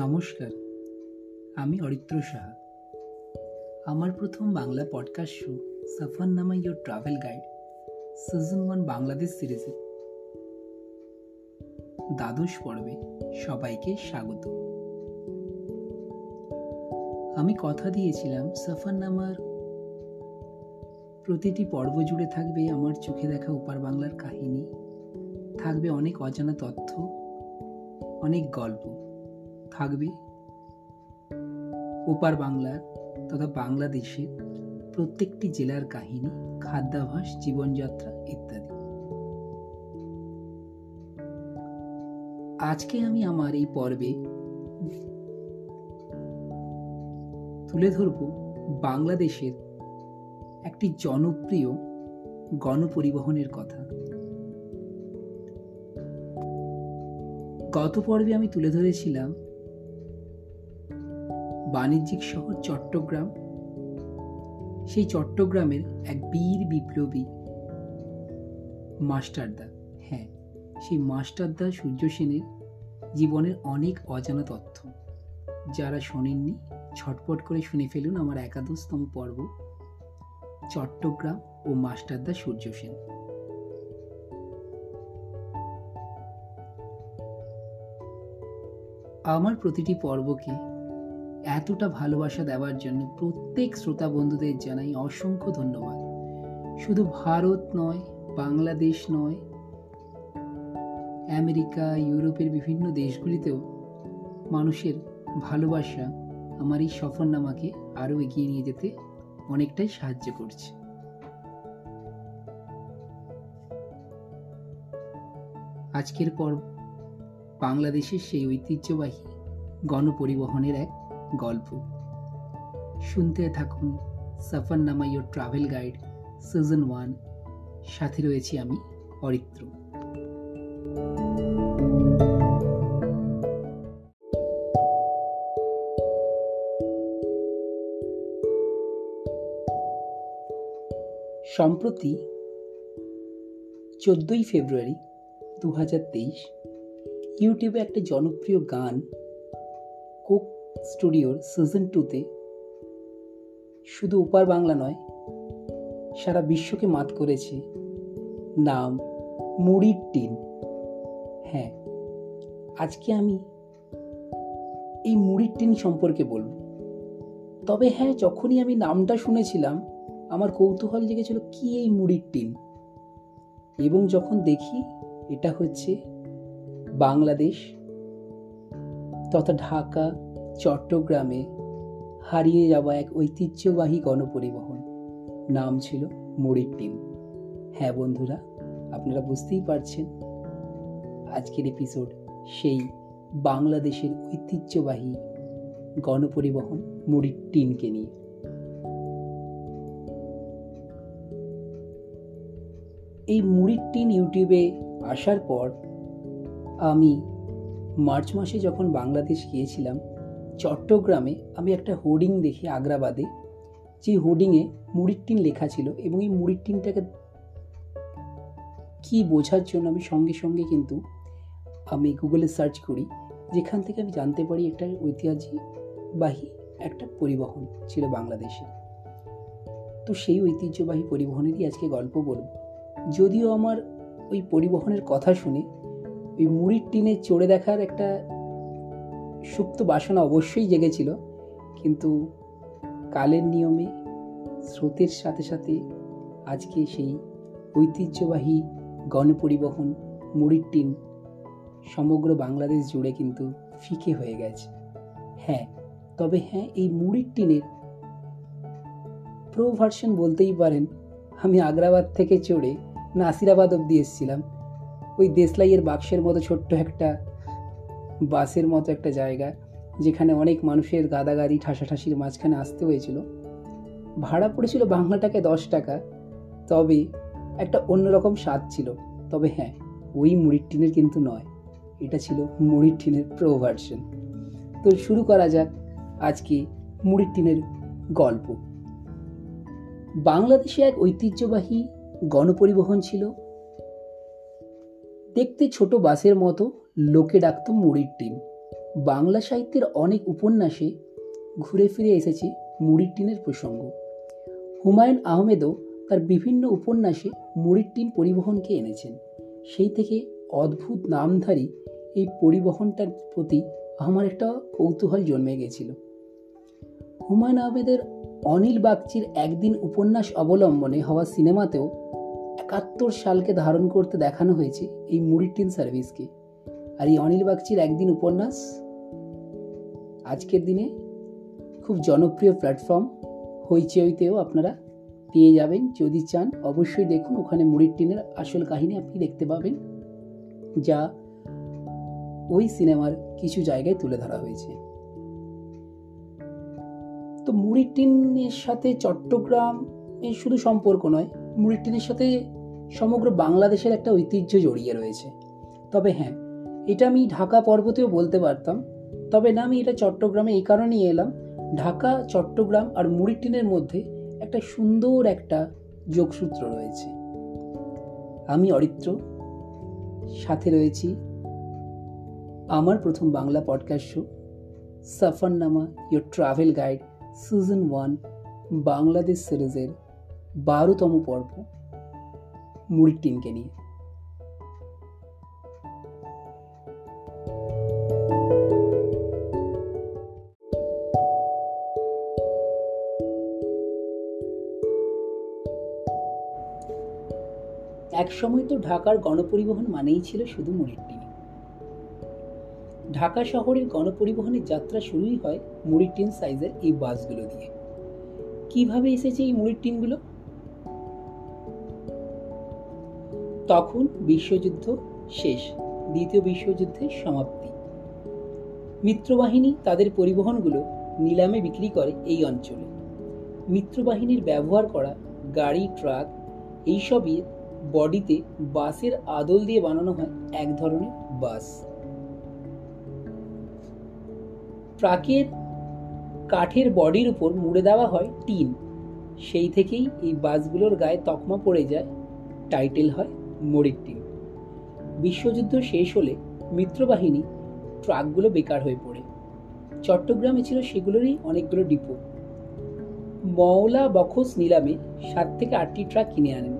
নমস্কার, আমি অরিত্র সাহা। আমার প্রথম Bangla podcast show সফরনামা your travel guide season 1 Bangladesh সিরিজে দ্বাদশ পর্বে সবাইকে স্বাগত। আমি কথা দিয়েছিলাম সফরনামার প্রতিটি পর্ব জুড়ে থাকবে আমার চোখে দেখা ওপার বাংলার কাহিনী, থাকবে অনেক অজানা তথ্য, অনেক গল্প, থাকবে ওপার বাংলার তথা বাংলাদেশের প্রত্যেকটি জেলার কাহিনী, খাদ্যাভ্যাস, জীবনযাত্রা ইত্যাদি। আজকে আমি আমার এই পর্বে তুলে ধরব বাংলাদেশের একটি জনপ্রিয় গণপরিবহনের কথা। গত পর্বে আমি তুলে ধরেছিলাম বাণিজ্যিক শহর চট্টগ্রাম, সেই চট্টগ্রামের এক বীর বিপ্লবী মাস্টারদা, সেই মাস্টারদা সূর্য সেনের জীবনের অনেক অজানা তথ্য। যারা শোনেননি ছটপট করে শুনে ফেলুন আমার 11তম পর্ব, চট্টগ্রাম ও মাস্টারদা সূর্য সেন। আমার প্রতিটি পর্বকে এতটা ভালোবাসা দেওয়ার জন্য প্রত্যেক শ্রোতা বন্ধুদের জানাই অসংখ্য ধন্যবাদ। শুধু ভারত নয়, বাংলাদেশ নয়, আমেরিকা, ইউরোপের বিভিন্ন দেশগুলিতেও মানুষের ভালোবাসা আমার এই সফরনামাকে আরও এগিয়ে নিয়ে যেতে অনেকটাই সাহায্য করছে। আজকের পর্ব বাংলাদেশের সেই ঐতিহ্যবাহী গণপরিবহনের এক গল্প। শুনতে থাকুন সফরনামা ইয়োর ট্রাভেল গাইড সিজন 1, সাথে রয়েছি আমি অরিত্র। সম্প্রতি 14ই ফেব্রুয়ারি 2023 ইউটিউবে একটা জনপ্রিয় গান কোক স্টুডিওর সিজন 2তে শুধু ওপার বাংলা নয়, সারা বিশ্বকে মাত করেছে। নাম মুড়ির টিন। আজকে আমি এই মুড়ির টিন সম্পর্কে বলবো। তবে যখনই আমি নামটা শুনেছিলাম আমার কৌতূহল জেগেছিল কি এই মুড়ির টিন, এবং যখন দেখি এটা হচ্ছে বাংলাদেশ তথা ঢাকা, চট্টগ্রামে হারিয়ে যাওয়া এক ঐতিহ্যবাহী গণপরিবহন, নাম ছিল মুড়ির টিন। বন্ধুরা, আপনারা বুঝতেই পারছেন আজকের এপিসোড সেই বাংলাদেশের ঐতিহ্যবাহী গণপরিবহন মুড়ির টিনকে নিয়ে। এই মুড়ির টিন ইউটিউবে আসার পর আমি মার্চ মাসে যখন বাংলাদেশ গিয়েছিলাম, চট্টগ্রামে আমি একটা হোর্ডিং দেখি আগ্রাবাদে, যে হোর্ডিংয়ে মুড়ির টিন লেখা ছিল, এবং এই মুড়ির টিনটাকে কি বোঝার জন্য আমি সঙ্গে সঙ্গে কিন্তু আমি গুগলে সার্চ করি, যেখান থেকে আমি জানতে পারি একটা ঐতিহ্যবাহী একটা পরিবহন ছিল বাংলাদেশে। তো সেই ঐতিহ্যবাহী পরিবহনেরই আজকে গল্প বলব। যদিও আমার ওই পরিবহনের কথা শুনে ওই মুড়ির টিনে চড়ে দেখার একটা সুপ্ত বাসনা অবশ্যই জেগেছিল, কিন্তু কালের নিয়মে স্রোতের সাথে সাথে আজকে সেই ঐতিহ্যবাহী গণপরিবহন মুড়ির টিন সমগ্র বাংলাদেশ জুড়ে কিন্তু ফিকে হয়ে গেছে। তবে এই মুড়ির টিনের প্রো ভার্সন বলতেই পারেন। আমি আগ্রাবাদ থেকে চড়ে নাসিরাবাদ অব্দি এসেছিলাম, ওই দেশলাইয়ের বাক্সের মতো ছোট্ট একটা বাসের মতো একটা জায়গা, যেখানে অনেক মানুষের গাদাগাদি ঠাসাঠাসির মাঝখানে আসতে হয়েছিল। ভাড়া পড়েছিল বাংলা টাকায় 10 টাকা, তবে একটা অন্যরকম স্বাদ ছিল। তবে ওই মুড়ির টিনের কিন্তু নয়, এটা ছিল মুড়ির টিনের প্রো ভার্সন। তো শুরু করা যাক আজকে মুড়ির টিনের গল্প। বাংলাদেশে এক ঐতিহ্যবাহী গণপরিবহন ছিল, দেখতে ছোট বাসের মতো, লোকে ডাকত মুড়ির টিন। বাংলা সাহিত্যের অনেক উপন্যাসে ঘুরে ফিরে এসেছে মুড়ির টিনের প্রসঙ্গ। হুমায়ুন আহমেদও তার বিভিন্ন উপন্যাসে মুড়ির টিন পরিবহনকে এনেছেন। সেই থেকে অদ্ভুত নামধারী এই পরিবহনটার প্রতি আমার একটা কৌতূহল জন্মে গেছিল। হুমায়ুন আহমেদের অনিল বাগচির একদিন উপন্যাস অবলম্বনে হওয়া সিনেমাতেও ৭১ সালকে ধারণ করতে দেখানো হয়েছে এই মুড়ির টিন সার্ভিসকে। আর এই অনিল বাগচির একদিন উপন্যাস আজকের দিনে খুব জনপ্রিয় প্ল্যাটফর্ম হইচইতেও আপনারা পেয়ে যাবেন। যদি চান অবশ্যই দেখুন, ওখানে মুড়ির টিনের আসল কাহিনী আপনি দেখতে পাবেন, যা ওই সিনেমার কিছু জায়গায় তুলে ধরা হয়েছে। তো মুড়ির টিনের সাথে চট্টগ্রামের শুধু সম্পর্ক নয়, মুড়ির টিনের সাথে সমগ্র বাংলাদেশের একটা ঐতিহ্য জড়িয়ে রয়েছে। তবে হ্যাঁ, এটা আমি ঢাকা পর্বতেও বলতে পারতাম, তবে না, আমি এটা চট্টগ্রামে এই কারণেই এলাম, ঢাকা, চট্টগ্রাম আর মুড়ির টিনের মধ্যে একটা সুন্দর একটা যোগসূত্র রয়েছে। আমি অরিত্র, সাথে রয়েছি আমার প্রথম Bangla podcast show সফরনামা your travel guide season 1 Bangladesh সিরিজের 12তম পর্ব মুড়ির টিনকে নিয়ে। একসময় তো ঢাকার গণপরিবহন মানেই ছিল শুধু মুড়ির টিন। ঢাকা শহরের গণপরিবহনের যাত্রা শুরুই হয় মুড়ির টিন সাইজের এই বাসগুলো দিয়ে। কিভাবে এসেছে এই মুড়ির টিনগুলো? তখন বিশ্বযুদ্ধ শেষ, দ্বিতীয় বিশ্বযুদ্ধের সমাপ্তি। মিত্রবাহিনী তাদের পরিবহনগুলো নিলামে বিক্রি করে এই অঞ্চলে। মিত্রবাহিনীর ব্যবহার করা গাড়ি, ট্রাক এইসবই বডিতে বাসের আদল দিয়ে বানানো হয় এক ধরনের বাস। ট্রাকের কাঠের বডির উপর মুড়ে দেওয়া হয় টিন। সেই থেকেই এই বাসগুলোর গায়ে তকমা পড়ে যায়, টাইটেল হয় মুড়ির টিন। বিশ্বযুদ্ধ শেষ হলে মিত্রবাহিনী ট্রাকগুলো বেকার হয়ে পড়ে। চট্টগ্রামে ছিল সেগুলোরই অনেকগুলো ডিপো। মওলা বখশ নিলামে 7 থেকে 8টি ট্রাক কিনে আনেন।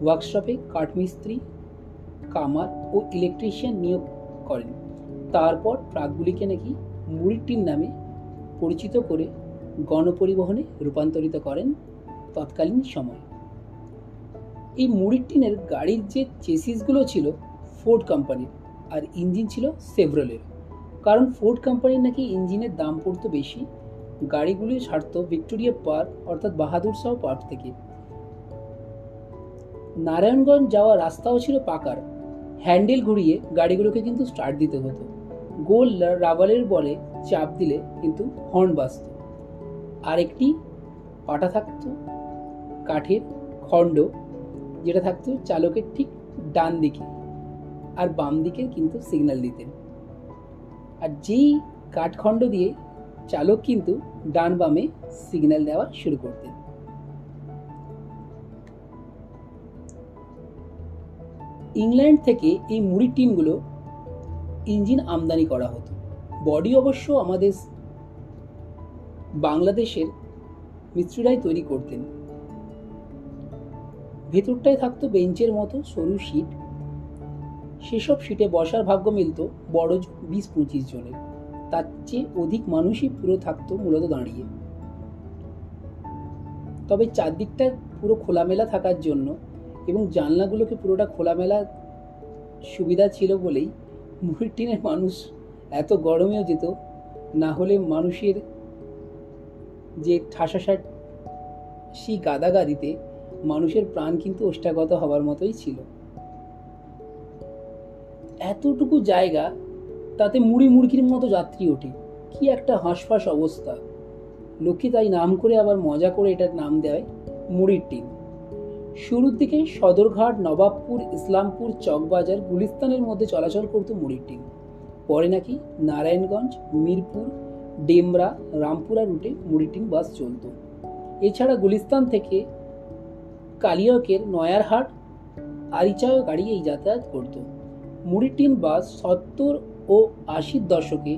ওয়ার্কশপে কাঠমিস্ত্রি, কামার ও ইলেকট্রিশিয়ান নিয়োগ করেন। তারপর ট্রাকগুলিকে নাকি মুড়ির টিন নামে পরিচিত করে গণপরিবহনে রূপান্তরিত করেন তৎকালীন সময়। এই মুড়ির টিনের গাড়ির যে চেসিসগুলো ছিল ফোর্ড কোম্পানির, আর ইঞ্জিন ছিল সেভরলের। কারণ ফোর্ড কোম্পানির নাকি ইঞ্জিনের দাম পড়তো বেশি, গাড়িগুলি ছাড়তো ভিক্টোরিয়া পার্ক অর্থাৎ বাহাদুর শাহ পার্ক থেকে। নারায়ণগঞ্জ যাওয়া রাস্তাও ছিল পাকার, হ্যান্ডেল ঘুরিয়ে গাড়িগুলোকে কিন্তু স্টার্ট দিতে হতো। গোল রাবারের বলে চাপ দিলে কিন্তু হর্ন বাজত। আর একটি পাটা থাকতো কাঠের খণ্ড, যেটা থাকতো চালকের ঠিক ডান দিকে, আর বাম দিকে কিন্তু সিগন্যাল দিতেন। আর যেই কাঠখণ্ড দিয়ে চালক কিন্তু ডান বামে সিগন্যাল দেওয়া শুরু করতেন। ইংল্যান্ড থেকে এই মুড়ির টিনগুলো ইঞ্জিন আমদানি করা হতো। বডি অবশ্য আমাদের বাংলাদেশের মিস্ত্রিরাই তৈরি করতেন। ভেতরটায় থাকতো বেঞ্চের মতো সরু সিট। সেসব সিটে বসার ভাগ্য মিলত বড় 20-25 জনের। তার চেয়ে অধিক মানুষই পুরো থাকতো মূলত দাঁড়িয়ে। তবে চারদিকটা পুরো খোলামেলা থাকার জন্য এবং জানলাগুলোকে পুরোটা খোলামেলা সুবিধা ছিল বলেই মুড়ির টিনের মানুষ এত গরমেও যেত, না হলে মানুষের যে ঠাসাঠাসি গাদাগাদিতে মানুষের প্রাণ কিন্তু ওষ্ঠাগত হবার মতোই ছিল। এতটুকু জায়গা, তাতে মুড়ি মুড়কির মতো যাত্রী ওঠে, কি একটা হাঁসফাঁস অবস্থা। লোকে তাই নাম করে আবার মজা করে এটার নাম দেয় মুড়ির টিন। শুরুর দিকে সদরঘাট, নবাবপুর, ইসলামপুর, চকবাজার, গুলিস্তানের মধ্যে চলাচল করত মুড়ির টিন। পরে নাকি নারায়ণগঞ্জ, মিরপুর, ডেমরা, রামপুরা রুটে মুড়ির টিন বাস চলত। এছাড়া গুলিস্তান থেকে কালিয়াকের নয়ারহাট, আরিচাও গাড়ি এই যাতায়াত করত। মুড়ির টিন বাস 70 ও 80-র দশকে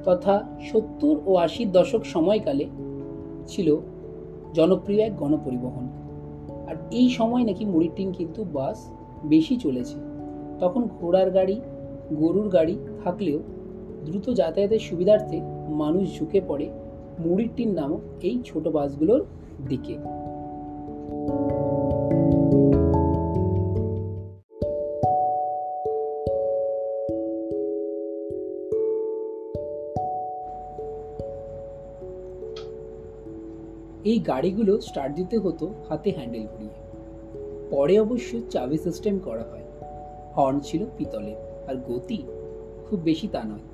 তথা 70 ও 80-র দশক সময়কালে ছিল জনপ্রিয় এক গণপরিবহন। আর এই সময় নাকি মুড়ির টিন কিন্তু বাস বেশি চলেছে। তখন ঘোড়ার গাড়ি, গরুর গাড়ি থাকলেও দ্রুত যাতায়াতের সুবিধার্থে মানুষ ঝুঁকে পড়ে মুড়ির টিন নামক এই ছোট বাসগুলোর দিকে। এই গাড়িগুলো স্টার্ট দিতে হতো হাতে হ্যান্ডেল ঘুরিয়ে। পরে অবশ্য চাবি সিস্টেম করা হয়। হর্ন ছিল পিতলের, আর গতি খুব বেশি তা নয়।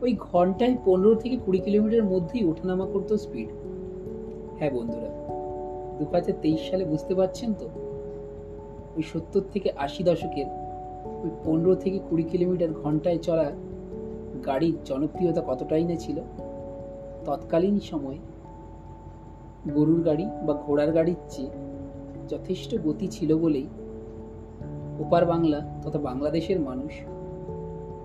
ওই ঘন্টায় 15 থেকে 20 কিলোমিটার মধ্যেই ওঠানামা করতো স্পিড। হ্যাঁ বন্ধুরা, 2023 সালে বুঝতে পারছেন তো, ওই 70 থেকে 80 দশকের ওই 15 থেকে 20 কিলোমিটার ঘন্টায় চলা গাড়ির জনপ্রিয়তা কতটাই না ছিল। তৎকালীন সময়ে গরুর গাড়ি বা ঘোড়ার গাড়ির চেয়ে যথেষ্ট গতি ছিল বলেই ওপার বাংলা তথা বাংলাদেশের মানুষ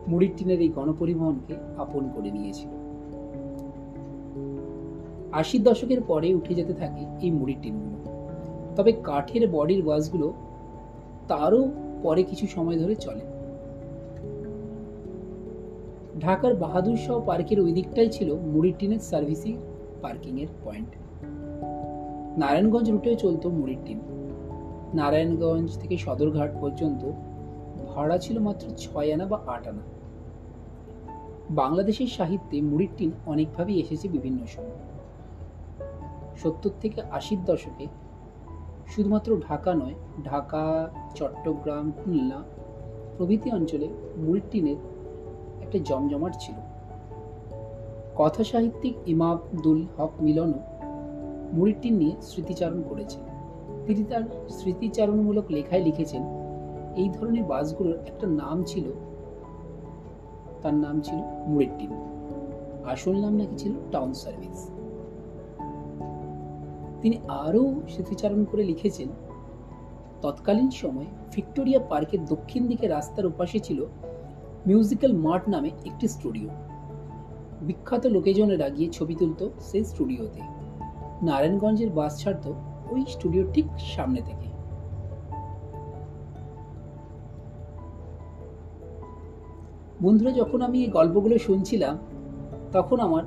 মুড়ির টিনের এই গণপরিবহনকে আপন করে নিয়েছিল। 80-র দশকের পরে উঠে যেতে থাকে এই মুড়ির টিনগুলো। তবে কাঠের বডির বাসগুলো তারও পরে কিছু সময় ধরে চলে। ঢাকার বাহাদুর শাহ পার্কের ওই দিকটাই ছিল মুড়ির টিনের সার্ভিসিং পার্কিং এর পয়েন্ট। নারায়ণগঞ্জ রুটেও চলতো মুড়ির টিন। নারায়ণগঞ্জ থেকে সদরঘাট পর্যন্ত ভাড়া ছিল মাত্র 6 আনা বা 8 আনা। বাংলাদেশের সাহিত্যে মুড়ির টিন অনেকভাবেই এসেছে বিভিন্ন সময়। 70 থেকে 80-র দশকে শুধুমাত্র ঢাকা নয়, ঢাকা, চট্টগ্রাম, খুলনা প্রভৃতি অঞ্চলে মুড়ির টিনের একটা জমজমাট ছিল। কথা সাহিত্যিক ইমাদুল হক মিলনও মুড়ির টিন নিয়ে স্মৃতিচারণ করেছেন। তিনি তার স্মৃতিচারণমূলক লেখায় লিখেছেন, এই ধরনের বাসগুলোর একটা নাম ছিল, তার নাম ছিল মুড়ির টিন। আসল নাম নাকি ছিল টাউন সার্ভিস। তিনি আরও স্মৃতিচারণ করে লিখেছেন, তৎকালীন সময়ে ভিক্টোরিয়া পার্কের দক্ষিণ দিকে রাস্তার ওপাশে ছিল মিউজিক্যাল মার্ট নামে একটি স্টুডিও। বিখ্যাত লোকেজনেরা গিয়ে ছবি তুলত সেই স্টুডিওতে। নারায়ণগঞ্জের বাস ছাড়ত ওই স্টুডিওর ঠিক সামনে থেকে। বন্ধুরা, যখন আমি এই গল্পগুলো শুনছিলাম তখন আমার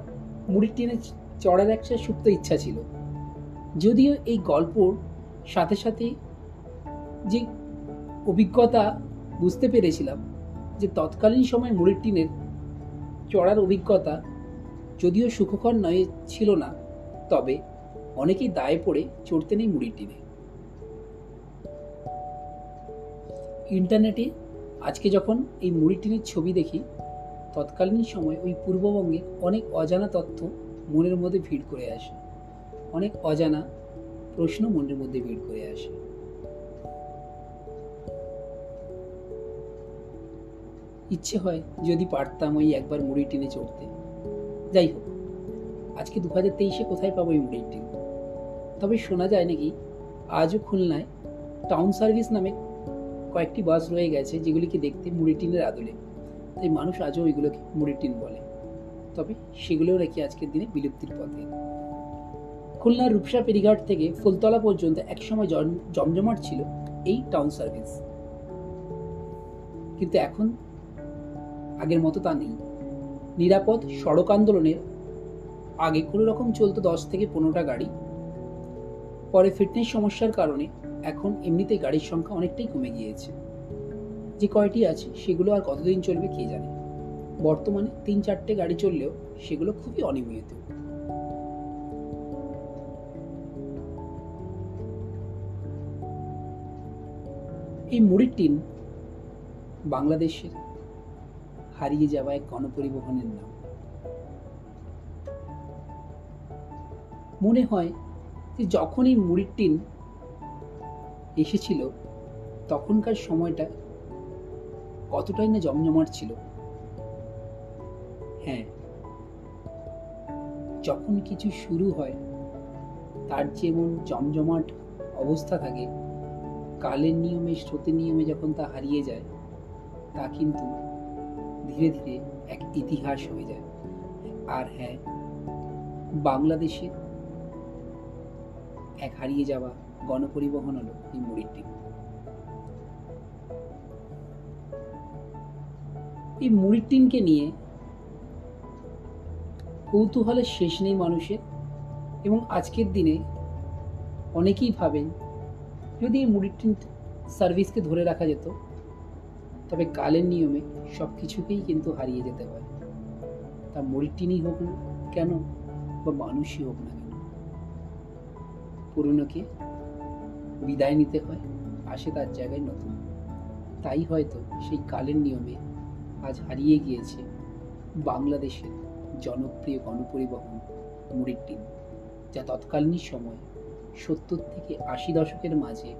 মুড়ির টিনে চড়ার একটা সুপ্ত ইচ্ছা ছিল। যদিও এই গল্পর সাথে সাথে যে অভিজ্ঞতা বুঝতে পেরেছিলাম যে তৎকালীন সময় মুড়ির টিনের চড়ার অভিজ্ঞতা যদিও সুখকর নয় ছিল না, তবে অনেকেই দায়ে পড়ে চড়তে নেই মুড়ির টিনে। ইন্টারনেটে আজকে যখন এই মুড়ির টিনের ছবি দেখি, তৎকালীন সময় ওই পূর্ববঙ্গের অনেক অজানা তথ্য মনের মধ্যে ভিড় করে আসে, অনেক অজানা প্রশ্ন মনের মধ্যে ভিড় করে আসে। ইচ্ছে হয় যদি পারতাম ওই একবার মুড়ির টিনে চড়তে। যাই হোক, আজকে 2023-এ কোথায় পাবো এই মুড়ির টিন? তবে শোনা যায় নাকি আজও খুলনায় টাউন সার্ভিস নামে কয়েকটি বাস রয়ে গেছে, যেগুলিকে দেখতে মুড়ির টিনের আদলে, তাই মানুষ আজও ওইগুলোকে মুড়ির টিন বলে। তবে সেগুলোও নাকি আজকের দিনে বিলুপ্তির পথে। খুলনার রূপসা ফেরিঘাট থেকে ফুলতলা পর্যন্ত একসময় জমজমাট ছিল এই টাউন সার্ভিস, কিন্তু এখন আগের মতো তা নেই। নিরাপদ সড়ক আন্দোলনের আগে কোনো রকম চলতো 10 থেকে 15টা গাড়ি। পরে ফিটনেস সমস্যার কারণে এখন এমনিতেই গাড়ির সংখ্যা অনেকটাই কমে গিয়েছে। যে কয়টি আছে সেগুলো আর কতদিন চলবে কে জানে। বর্তমানে 3-4টে গাড়ি চললেও সেগুলো খুবই অনিয়মিত। এই মুড়ির টিন বাংলাদেশের হারিয়ে যাওয়া এক গণপরিবহনের নাম। মনে হয় যে যখন এই মুড়ির টিন এসেছিল তখনকার সময়টা কতটাই না জমজমাট ছিল। হ্যাঁ, যখন কিছু শুরু হয় তার যেমন জমজমাট অবস্থা থাকে, কালের নিয়মে, স্রোতের নিয়মে যখন তা হারিয়ে যায়, তা কিন্তু ধীরে ধীরে এক ইতিহাস হয়ে যায়। আর হ্যাঁ, বাংলাদেশের এক হারিয়ে যাওয়া গণপরিবহন হলো এই মুড়ির টিন। এই মুড়ির টিনকে নিয়ে কৌতূহলের শেষ নেই মানুষের, এবং আজকের দিনে অনেকেই ভাবেন যদি এই মুড়ির টিন সার্ভিসকে ধরে রাখা যেত, তবে কালের নিয়মে সব কিছুকেই কিন্তু হারিয়ে যেতে হয়। তা মুড়ির টিনই হোক না কেন, বা মানুষই হোক না কেন, পুরনোকে বিদায় নিতে হয়, আসে তার জায়গায় নতুন। তাই হয়তো সেই কালের নিয়মে আজ হারিয়ে গিয়েছে বাংলাদেশের জনপ্রিয় গণপরিবহন মুড়ির টিন, যা তৎকালীন সময় 70 থেকে 80 দশকের মাঝে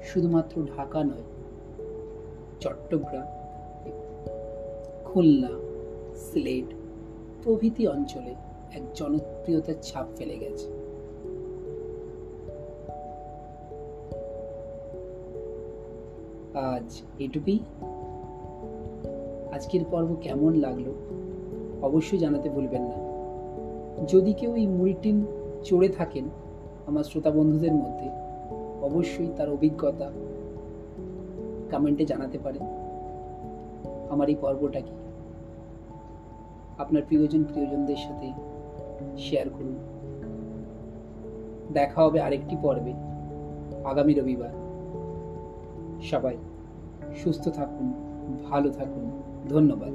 শুধুমাত্র ঢাকা নয়, চট্টগ্রাম, খুলনা, সিলেট প্রভৃতি অঞ্চলে এক জনপ্রিয়তার ছাপ ফেলে গেছে। আজ এটুকুই। আজকের পর্ব কেমন লাগলো অবশ্যই জানাতে ভুলবেন না। যদি কেউ এই মুড়ির টিন চড়ে থাকেন আমার শ্রোতা বন্ধুদের মধ্যে, অবশ্যই তার অভিজ্ঞতা কমেন্টে জানাতে পারেন। আমার এই পর্বটাকে আপনার প্রিয়জনদের সাথে শেয়ার করুন। দেখা হবে আরেকটি পর্বে আগামী রবিবার। সবাই সুস্থ থাকুন, ভালো থাকুন, ধন্যবাদ।